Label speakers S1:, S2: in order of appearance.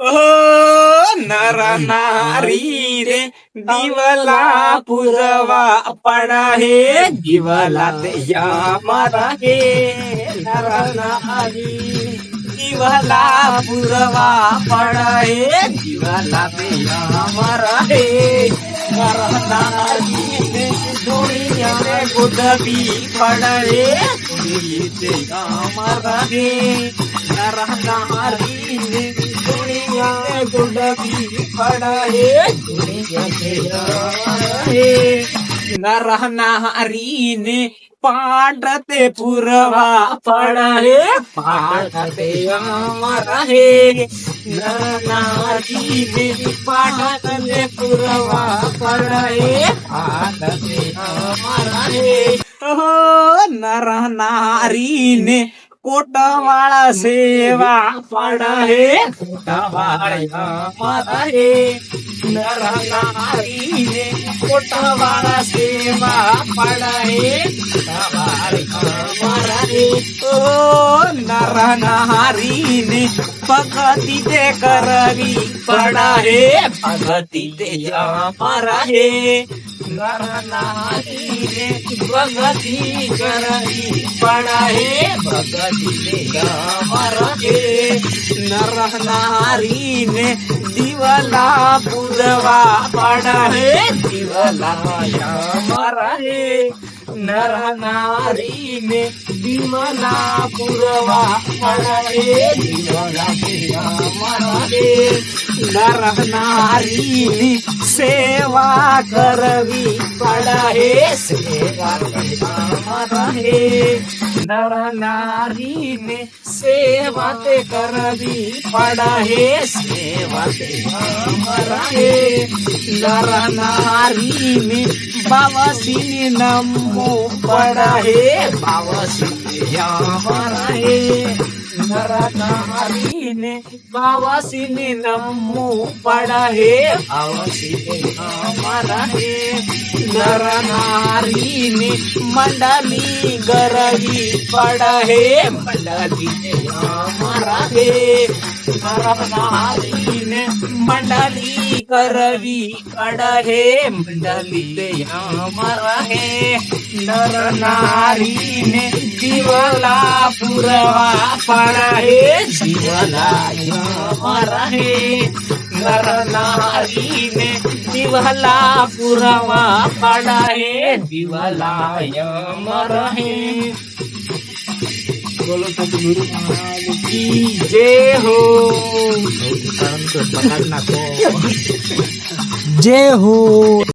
S1: ओ नर नारी रे दिवला पुरवा पड़ा है दिवला ते मारा है नर नारी दिवला पुरवा पड़ा है दिवला ते मारा है नर नारी रे दुनिया रे गुदबी पड़ा है ते मारा है नर नारी रे दुनिया में गुडबी पड़ा है दुनिया के है नर नारी ने पाटते पुरवा पड़ा है पाटते अमर है नर नारी ने पाटते पुरवा पड़ा है पाटते अमर है ओ नर नारी ने कोटवाड़ा सेवा पड़ा है कोटवाड़ा मारा है नर नारी ने कोटवाड़ा सेवा पड़ा है कोटवाड़ा मारा है ओ नर नारी ने भगती ते करवी पड़ा है भगती ते मारा है नर नारी ने भगती करवी पड़ा है भगती ते मारा है नर नारी ने दिवला पुरवा पड़ा है दिवला मारा है नर नारी ने दिवला पुरवा पड़ा है दिवला मारा है नर नारी ने सेवा करवी पड़ा है सेवा मारा है नर नारी ने सेवा ते करवी पड़ा है सेवा ते मारा है नर नारी ने बावसी नमो पड़ा है बावसी मारा है नर नारी ने बावसी नमो पड़ा है बावसी मारा है नर नारी ने मंडली गरवी पड़ा है मंडली मारा है नर नारी ने मंडली करवी पड़ा है मंडली मारा है नर नारी ने दिवला पुरवा पड़ा है दिवला मारा है नर नारी ने दिवला पुरवा पड़ा है दिवला मारा है बोलो सतगुरु महाराज की जय हो जय हो।